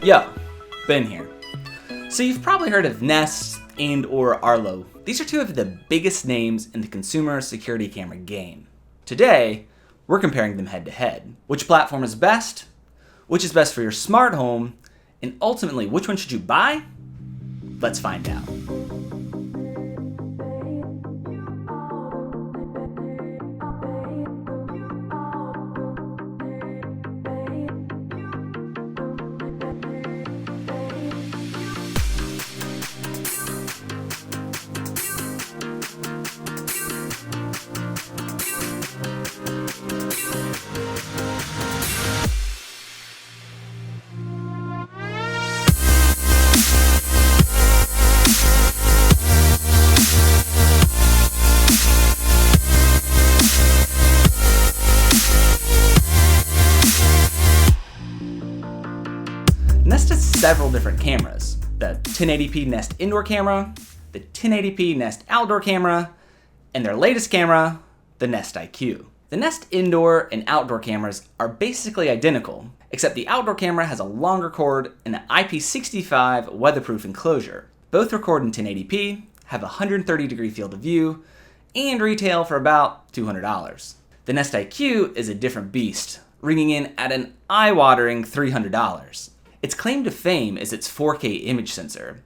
Yo, Ben here. So you've probably heard of Nest and or Arlo. These are two of the biggest names in the consumer security camera game. Today, we're comparing them head to head. Which platform is best? Which is best for your smart home? And ultimately, which one should you buy? Let's find out. Nest has several different cameras. The 1080p Nest indoor camera, the 1080p Nest outdoor camera, and their latest camera, the Nest IQ. The Nest indoor and outdoor cameras are basically identical, except the outdoor camera has a longer cord and an IP65 weatherproof enclosure. Both record in 1080p, have a 130-degree field of view, and retail for about $200. The Nest IQ is a different beast, ringing in at an eye-watering $300. Its claim to fame is its 4K image sensor.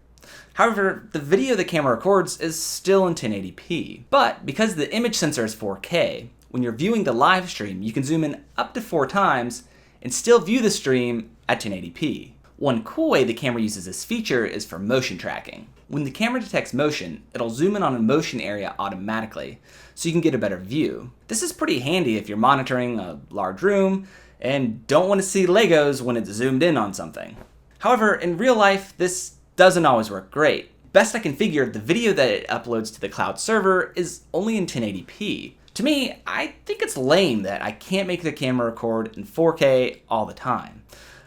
However, the video the camera records is still in 1080p. But because the image sensor is 4K, when you're viewing the live stream, you can zoom in up to 4 times and still view the stream at 1080p. One cool way the camera uses this feature is for motion tracking. When the camera detects motion, it'll zoom in on a motion area automatically, so you can get a better view. This is pretty handy if you're monitoring a large room and don't want to see Legos when it's zoomed in on something. However, in real life, this doesn't always work great. Best I can figure, the video that it uploads to the cloud server is only in 1080p. To me, I think it's lame that I can't make the camera record in 4K all the time.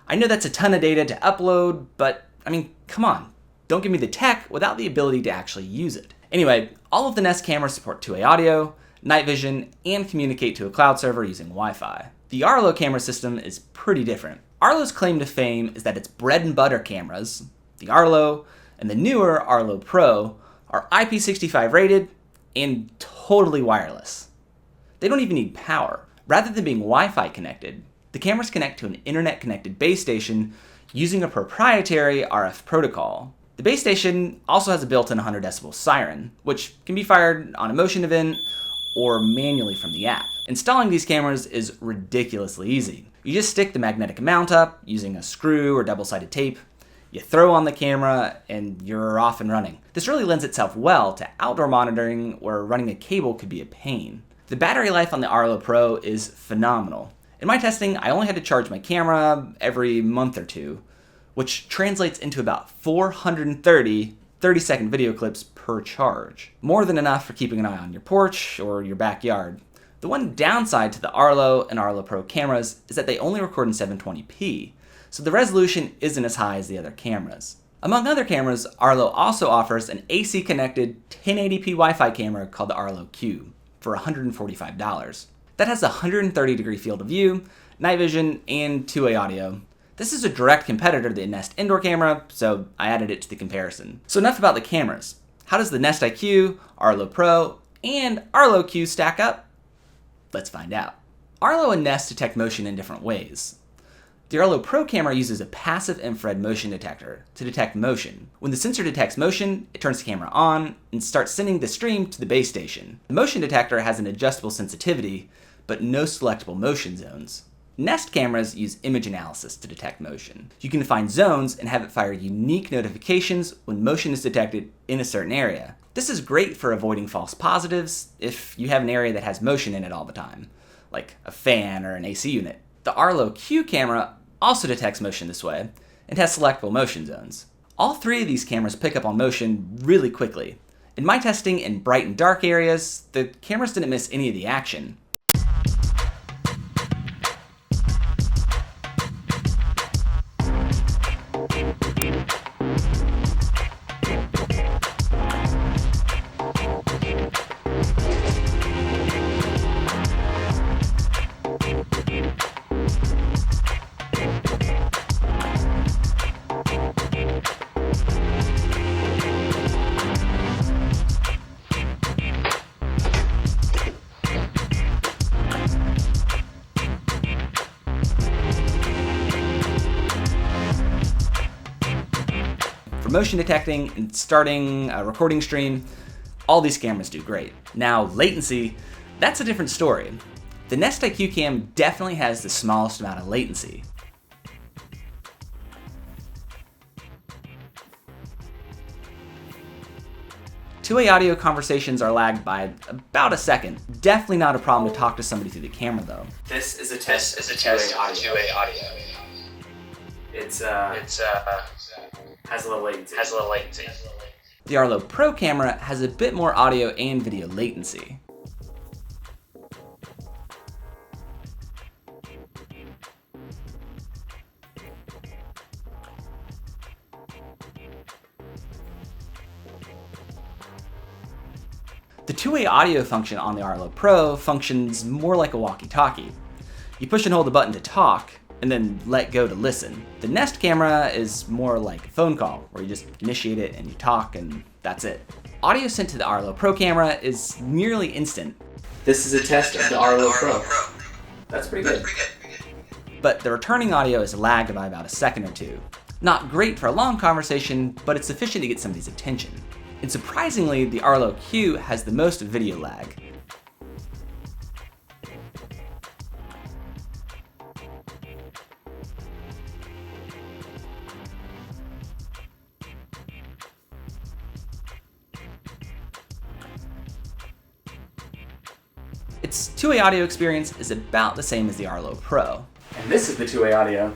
I know that's a ton of data to upload, but I mean, come on. Don't give me the tech without the ability to actually use it. Anyway, all of the Nest cameras support 2A audio, night vision, and communicate to a cloud server using Wi-Fi. The Arlo camera system is pretty different. Arlo's claim to fame is that its bread and butter cameras, the Arlo and the newer Arlo Pro, are IP65 rated and totally wireless. They don't even need power. Rather than being Wi-Fi connected, the cameras connect to an internet-connected base station using a proprietary RF protocol. The base station also has a built-in 100 decibel siren, which can be fired on a motion event or manually from the app. Installing these cameras is ridiculously easy. You just stick the magnetic mount up using a screw or double-sided tape, you throw on the camera, and you're off and running. This really lends itself well to outdoor monitoring where running a cable could be a pain. The battery life on the Arlo Pro is phenomenal. In my testing, I only had to charge my camera every month or two, which translates into about 430 30-second video clips per charge. More than enough for keeping an eye on your porch or your backyard. The one downside to the Arlo and Arlo Pro cameras is that they only record in 720p, so the resolution isn't as high as the other cameras. Among other cameras, Arlo also offers an AC-connected 1080p Wi-Fi camera called the Arlo Q for $145. That has a 130-degree field of view, night vision, and 2A audio. This is a direct competitor to the Nest indoor camera, so I added it to the comparison. So enough about the cameras. How does the Nest IQ, Arlo Pro, and Arlo Q stack up? Let's find out. Arlo and Nest detect motion in different ways. The Arlo Pro camera uses a passive infrared motion detector to detect motion. When the sensor detects motion, it turns the camera on and starts sending the stream to the base station. The motion detector has an adjustable sensitivity, but no selectable motion zones. Nest cameras use image analysis to detect motion. You can find zones and have it fire unique notifications when motion is detected in a certain area. This is great for avoiding false positives if you have an area that has motion in it all the time, like a fan or an AC unit. The Arlo Q camera also detects motion this way and has selectable motion zones. All 3 of these cameras pick up on motion really quickly. In my testing in bright and dark areas, the cameras didn't miss any of the action. motion detecting and starting a recording stream, all these cameras do great. Now, latency, that's a different story. The Nest IQ Cam definitely has the smallest amount of latency. Two-way audio conversations are lagged by about a second. Definitely not a problem to talk to somebody through the camera though. This is a test of two-way audio. It's has a little latency. The Arlo Pro camera has a bit more audio and video latency. The two-way audio function on the Arlo Pro functions more like a walkie-talkie. You push and hold the button to talk, and then let go to listen. The Nest camera is more like a phone call, where you just initiate it and you talk, and that's it. Audio sent to the Arlo Pro camera is nearly instant. This is a test of the Arlo Pro. That's pretty good. But the returning audio is lagged by about a second or two. Not great for a long conversation, but it's sufficient to get somebody's attention. And surprisingly, the Arlo Q has the most video lag. Its two-way audio experience is about the same as the Arlo Pro. And this is the two-way audio.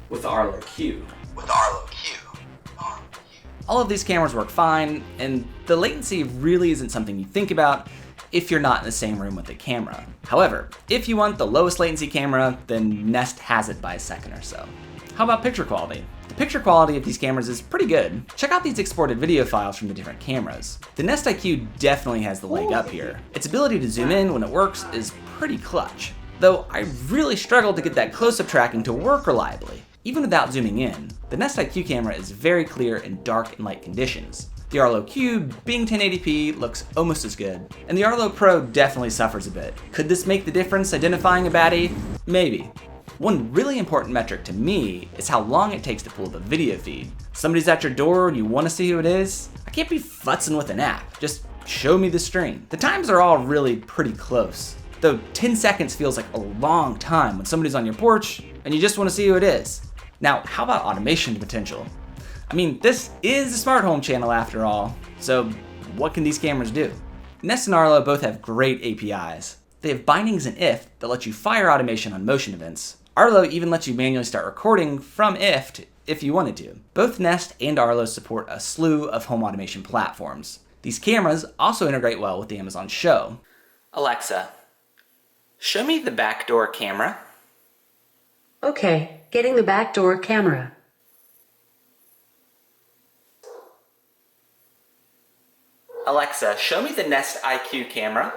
With the Arlo Q. All of these cameras work fine, and the latency really isn't something you think about if you're not in the same room with the camera. However, if you want the lowest latency camera, then Nest has it by a second or so. How about picture quality? The picture quality of these cameras is pretty good. Check out these exported video files from the different cameras. The Nest IQ definitely has the leg up here. Its ability to zoom in when it works is pretty clutch, though I really struggled to get that close-up tracking to work reliably. Even without zooming in, the Nest IQ camera is very clear in dark and light conditions. The Arlo Q, being 1080p, looks almost as good, and the Arlo Pro definitely suffers a bit. Could this make the difference identifying a baddie? Maybe. One really important metric to me is how long it takes to pull the video feed. Somebody's at your door and you want to see who it is? I can't be futzing with an app, just show me the stream. The times are all really pretty close, though 10 seconds feels like a long time when somebody's on your porch and you just want to see who it is. Now, how about automation potential? I mean, this is a smart home channel after all, so what can these cameras do? Nest and Arlo both have great APIs. They have bindings in IF that let you fire automation on motion events. Arlo even lets you manually start recording from IF if you wanted to. Both Nest and Arlo support a slew of home automation platforms. These cameras also integrate well with the Amazon Show. Alexa, show me the backdoor camera. Okay, getting the backdoor camera. Alexa, show me the Nest IQ camera.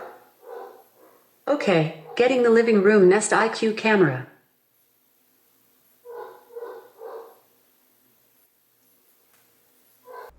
Okay, getting the living room Nest IQ camera.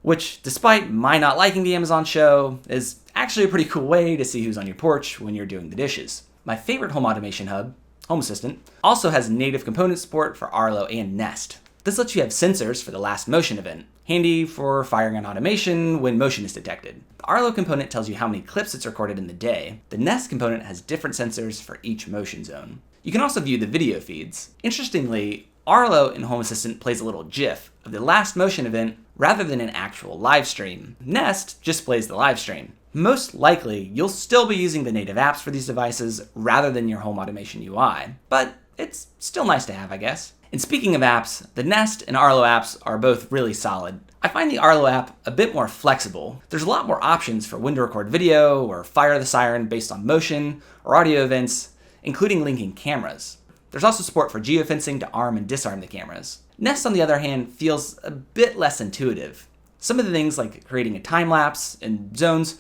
Which, despite my not liking the Amazon Show, is actually a pretty cool way to see who's on your porch when you're doing the dishes. My favorite home automation hub, Home Assistant, also has native component support for Arlo and Nest. This lets you have sensors for the last motion event, handy for firing on automation when motion is detected. The Arlo component tells you how many clips it's recorded in the day. The Nest component has different sensors for each motion zone. You can also view the video feeds. Interestingly, Arlo in Home Assistant plays a little GIF of the last motion event rather than an actual live stream. Nest just plays the live stream. Most likely, you'll still be using the native apps for these devices rather than your home automation UI, but it's still nice to have, I guess. And speaking of apps, the Nest and Arlo apps are both really solid. I find the Arlo app a bit more flexible. There's a lot more options for when to record video or fire the siren based on motion or audio events, including linking cameras. There's also support for geofencing to arm and disarm the cameras. Nest, on the other hand, feels a bit less intuitive. Some of the things like creating a time lapse and zones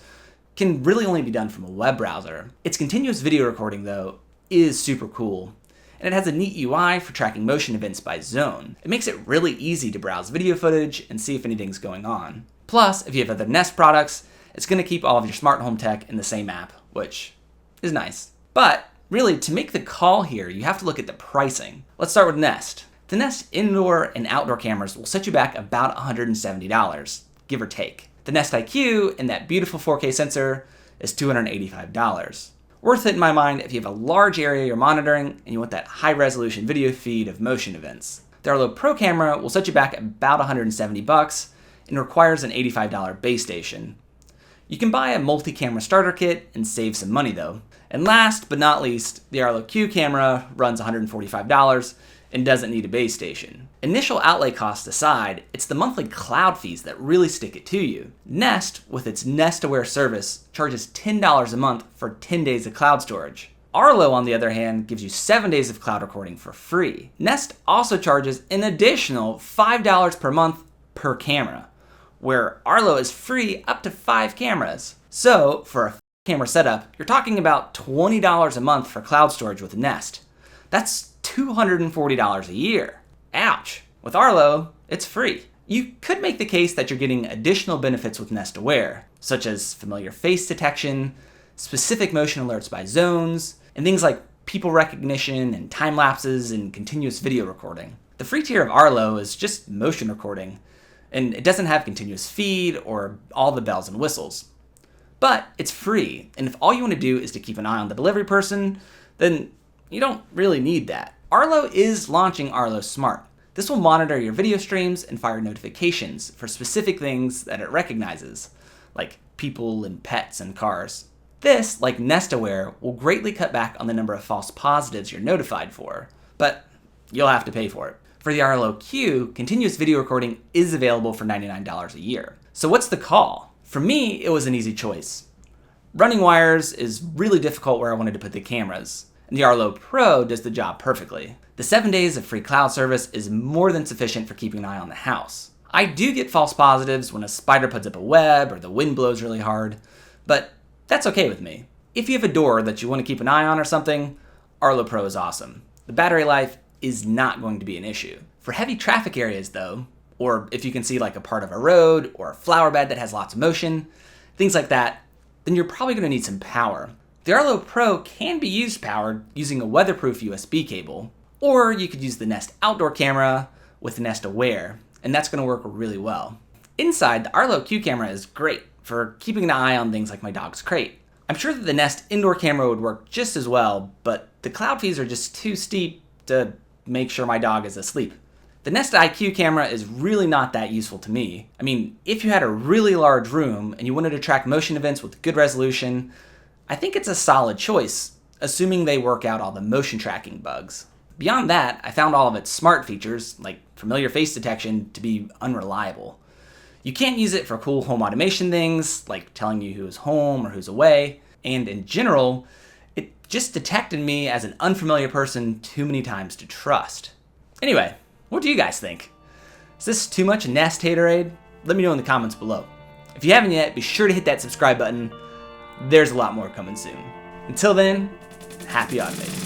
can really only be done from a web browser. Its continuous video recording, though, is super cool, and it has a neat UI for tracking motion events by zone. It makes it really easy to browse video footage and see if anything's going on. Plus, if you have other Nest products, it's going to keep all of your smart home tech in the same app, which is nice. But really, to make the call here, you have to look at the pricing. Let's start with Nest. The Nest indoor and outdoor cameras will set you back about $170, give or take. The Nest IQ and that beautiful 4K sensor is $285. Worth it in my mind if you have a large area you're monitoring and you want that high-resolution video feed of motion events. The Arlo Pro camera will set you back about $170 and requires an $85 base station. You can buy a multi-camera starter kit and save some money though. And last but not least, the Arlo Q camera runs $145 and doesn't need a base station. Initial outlay costs aside, it's the monthly cloud fees that really stick it to you. Nest, with its Nest Aware service, charges $10 a month for 10 days of cloud storage. Arlo, on the other hand, gives you 7 days of cloud recording for free. Nest also charges an additional $5 per month per camera, where Arlo is free up to 5 cameras. So, for a camera setup, you're talking about $20 a month for cloud storage with Nest. That's $240 a year. Ouch. With Arlo, it's free. You could make the case that you're getting additional benefits with Nest Aware, such as familiar face detection, specific motion alerts by zones, and things like people recognition and time lapses and continuous video recording. The free tier of Arlo is just motion recording, and it doesn't have continuous feed or all the bells and whistles. But it's free, and if all you want to do is to keep an eye on the delivery person, then you don't really need that. Arlo is launching Arlo Smart. This will monitor your video streams and fire notifications for specific things that it recognizes, like people and pets and cars. This, like Nest Aware, will greatly cut back on the number of false positives you're notified for, but you'll have to pay for it. For the Arlo Q, continuous video recording is available for $99 a year. So what's the call? For me, it was an easy choice. Running wires is really difficult where I wanted to put the cameras, and the Arlo Pro does the job perfectly. The 7 days of free cloud service is more than sufficient for keeping an eye on the house. I do get false positives when a spider puts up a web or the wind blows really hard, but that's okay with me. If you have a door that you want to keep an eye on or something, Arlo Pro is awesome. The battery life is not going to be an issue. For heavy traffic areas though, or if you can see like a part of a road or a flower bed that has lots of motion, things like that, then you're probably going to need some power. The Arlo Pro can be used powered using a weatherproof USB cable, or you could use the Nest outdoor camera with Nest Aware, and that's going to work really well. Inside, the Arlo Q camera is great for keeping an eye on things like my dog's crate. I'm sure that the Nest indoor camera would work just as well, but the cloud fees are just too steep to make sure my dog is asleep. The Nest IQ camera is really not that useful to me. I mean, if you had a really large room and you wanted to track motion events with good resolution, I think it's a solid choice, assuming they work out all the motion tracking bugs. Beyond that, I found all of its smart features, like familiar face detection, to be unreliable. You can't use it for cool home automation things, like telling you who's home or who's away, and in general, it just detected me as an unfamiliar person too many times to trust. Anyway, what do you guys think? Is this too much Nest haterade? Let me know in the comments below. If you haven't yet, be sure to hit that subscribe button. There's a lot more coming soon. Until then, happy automating.